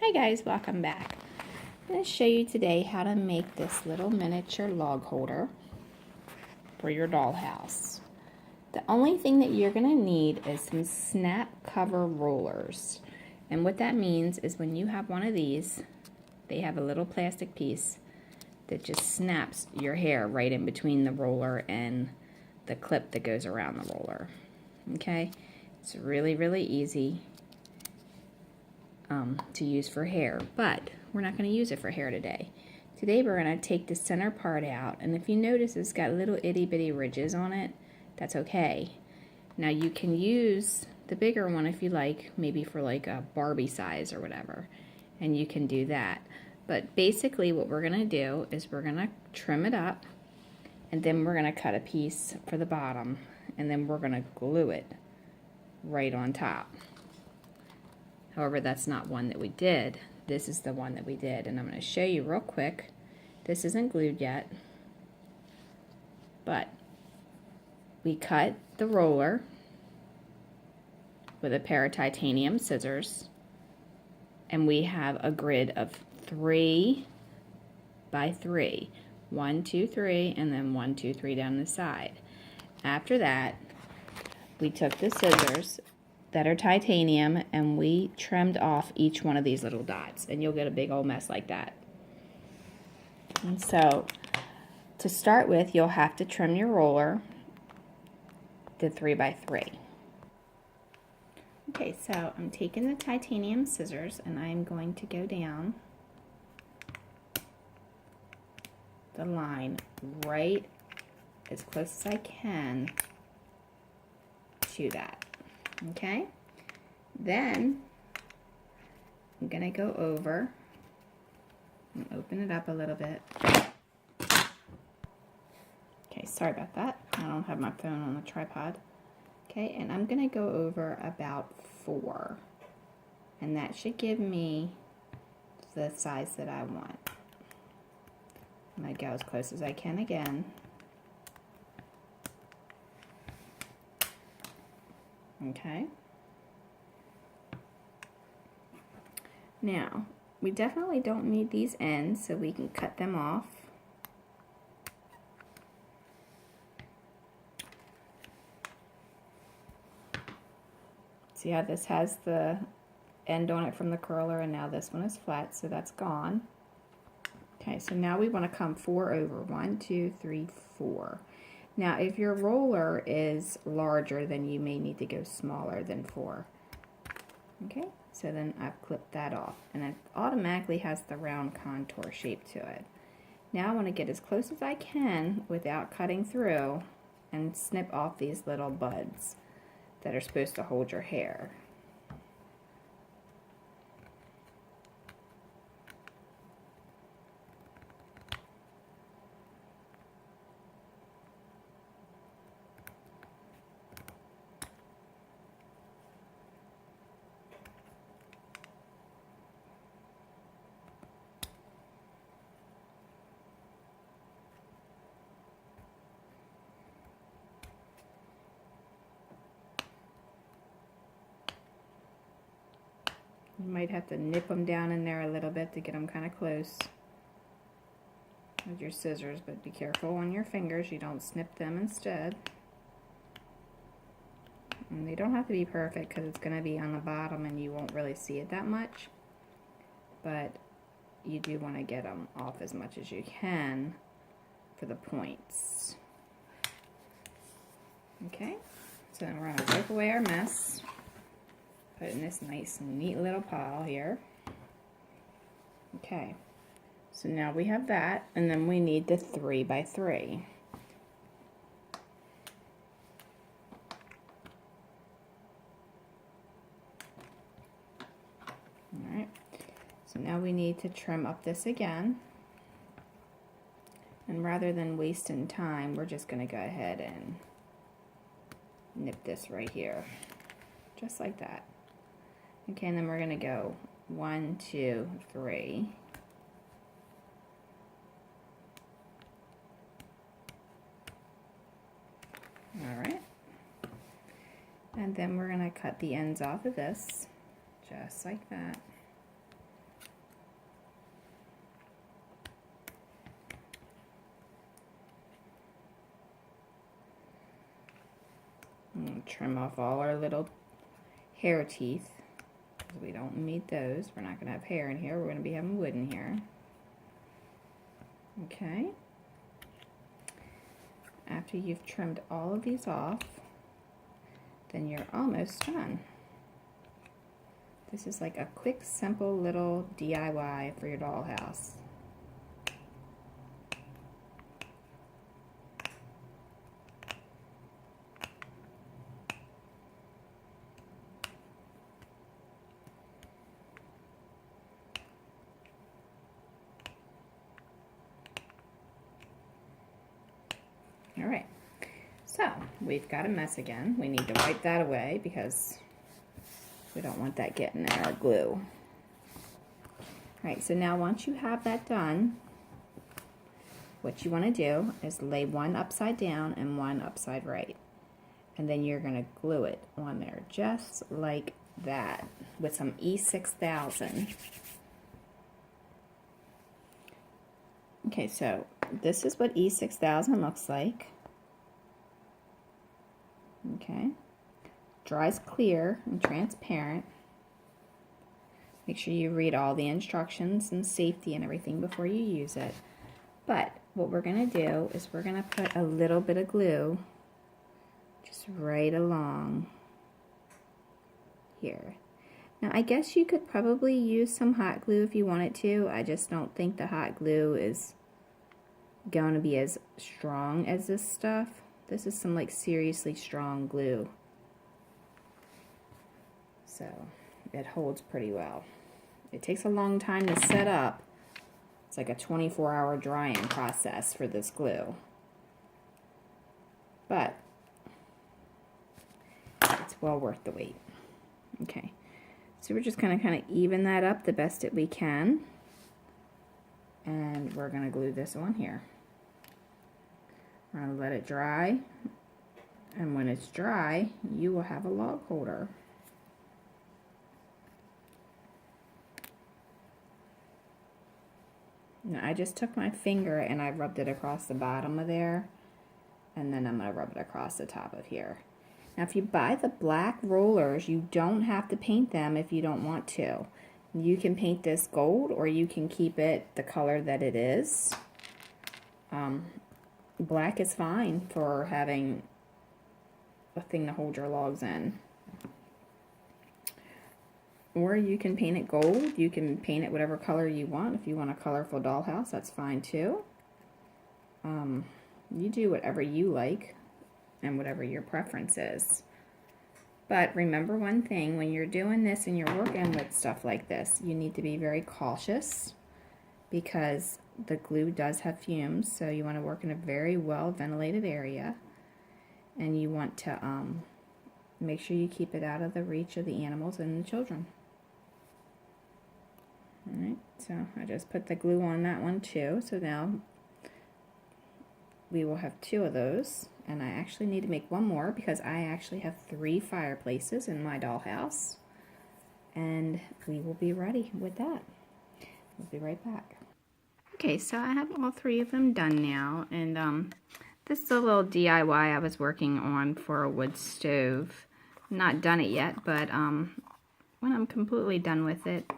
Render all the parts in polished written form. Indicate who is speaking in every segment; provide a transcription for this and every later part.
Speaker 1: Hi guys, welcome back. I'm going to show you today how to make this little miniature log holder for your dollhouse. The only thing that you're going to need is some snap cover rollers. And what that means is when you have one of these, they have a little plastic piece that just snaps your hair right in between the roller and the clip that goes around the roller. Okay? It's really easy to use for hair, but we're not going to use it for hair today. Today we're going to take the center part out, and if you notice it's got little itty bitty ridges on it, that's okay. Now you can use the bigger one if you like, maybe for like a Barbie size or whatever, and you can do that. But basically what we're going to do is we're going to trim it up, and then we're going to cut a piece for the bottom, and then we're going to glue it right on top. However, that's not one that we did. This is the one that we did, and I'm going to show you real quick. This isn't glued yet, but we cut the roller with a pair of titanium scissors, and we have a grid of 3 by 3. 1, 2, 3, and then 1, 2, 3 down the side. After that, we took the scissors that are titanium and we trimmed off each one of these little dots, and you'll get a big old mess like that. And so to start with, you'll have to trim your roller to 3 by 3. Okay, so I'm taking the titanium scissors and I'm going to go down the line right as close as I can to that. Okay, then I'm going to go over and open it up a little bit. Okay, sorry about that. I don't have my phone on the tripod. Okay, and I'm going to go over about 4, and that should give me the size that I want. I'm going to go as close as I can again. Okay. Now, we definitely don't need these ends, so we can cut them off. See how this has the end on it from the curler, and now this one is flat, so that's gone. Okay, so now we want to come 4 over. 1, 2, 3, 4. Now, if your roller is larger, then you may need to go smaller than 4. Okay, so then I've clipped that off, and it automatically has the round contour shape to it. Now I want to get as close as I can without cutting through and snip off these little buds that are supposed to hold your hair. You might have to nip them down in there a little bit to get them kind of close with your scissors, but be careful on your fingers, you don't snip them instead. And they don't have to be perfect because it's going to be on the bottom and you won't really see it that much, but you do want to get them off as much as you can for the points. Okay, so then we're going to wipe away our mess. Put it in this nice, neat little pile here. Okay, so now we have that, and then we need the 3 by 3. Alright, so now we need to trim up this again. And rather than wasting time, we're just going to go ahead and nip this right here, just like that. Okay, and then we're going to go 1, 2, 3. Alright. And then we're going to cut the ends off of this, just like that. Trim off all our little hair teeth, because we don't need those. We're not going to have hair in here. We're going to be having wood in here. Okay. After you've trimmed all of these off, then you're almost done. This is like a quick, simple little DIY for your dollhouse. All right, so we've got a mess again. We need to wipe that away because we don't want that getting in our glue. All right, so now once you have that done, what you want to do is lay one upside down and one upside right. And then you're going to glue it on there just like that with some E6000. Okay, so this is what E6000 looks like. Okay, dries clear and transparent. Make sure you read all the instructions and safety and everything before you use it. But what we're going to do is we're going to put a little bit of glue just right along here. Now I guess you could probably use some hot glue if you wanted to. I just don't think the hot glue is going to be as strong as this stuff. This is some like seriously strong glue. So it holds pretty well. It takes a long time to set up. It's like a 24-hour drying process for this glue. But it's well worth the wait. Okay, so we're just going to kind of even that up the best that we can. And we're going to glue this on here. We're going to let it dry. And when it's dry, you will have a log holder. Now I just took my finger and I rubbed it across the bottom of there. And then I'm going to rub it across the top of here. Now if you buy the black rollers, you don't have to paint them if you don't want to. You can paint this gold or you can keep it the color that it is. Black is fine for having a thing to hold your logs in. Or you can paint it gold. You can paint it whatever color you want. If you want a colorful dollhouse, that's fine too. You do whatever you like and whatever your preference is. But remember one thing, when you're doing this and you're working with stuff like this, you need to be very cautious because the glue does have fumes, so you want to work in a very well ventilated area, and you want to make sure you keep it out of the reach of the animals and the children. Alright, so I just put the glue on that one too, so now we will have 2 of those, and I actually need to make 1 more because I actually have 3 fireplaces in my dollhouse, and we will be ready with that. We'll be right back. Okay, so I have all 3 of them done now, and this is a little DIY I was working on for a wood stove. Not done it yet, but when I'm completely done with it,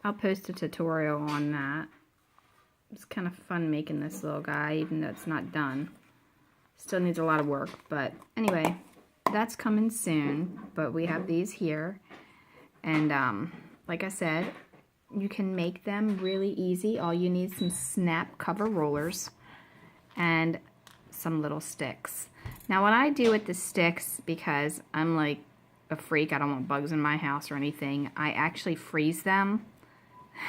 Speaker 1: I'll post a tutorial on that. It's kind of fun making this little guy, even though it's not done. Still needs a lot of work, but anyway, that's coming soon. But we have these here, and like I said, you can make them really easy. All you need is some snap cover rollers and some little sticks. Now what I do with the sticks, because I'm like a freak, I don't want bugs in my house or anything, I actually freeze them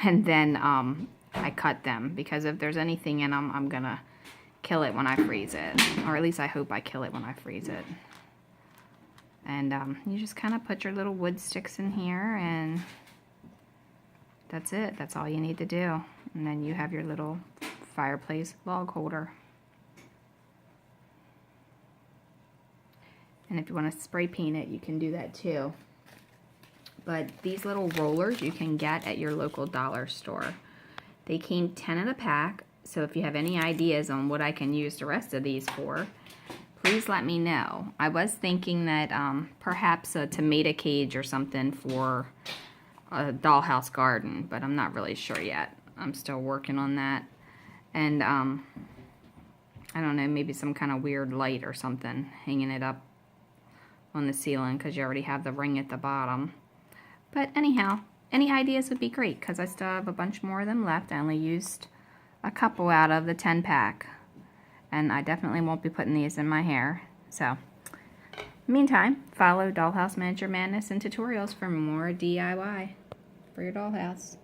Speaker 1: and then I cut them, because if there's anything in them, I'm gonna kill it when I freeze it, or at least I hope I kill it when I freeze it. And you just kind of put your little wood sticks in here, and that's it. That's all you need to do. And then you have your little fireplace log holder. And if you want to spray paint it, you can do that too. But these little rollers you can get at your local dollar store. They came 10 in a pack, so if you have any ideas on what I can use the rest of these for, please let me know. I was thinking that perhaps a tomato cage or something for a dollhouse garden, but I'm not really sure yet. I'm still working on that. And I don't know, maybe some kind of weird light or something, hanging it up on the ceiling because you already have the ring at the bottom. But anyhow, any ideas would be great because I still have a bunch more of them left. I only used a couple out of the 10-pack. And I definitely won't be putting these in my hair. So, meantime, follow Dollhouse Manager Madness and tutorials for more DIY for your dollhouse.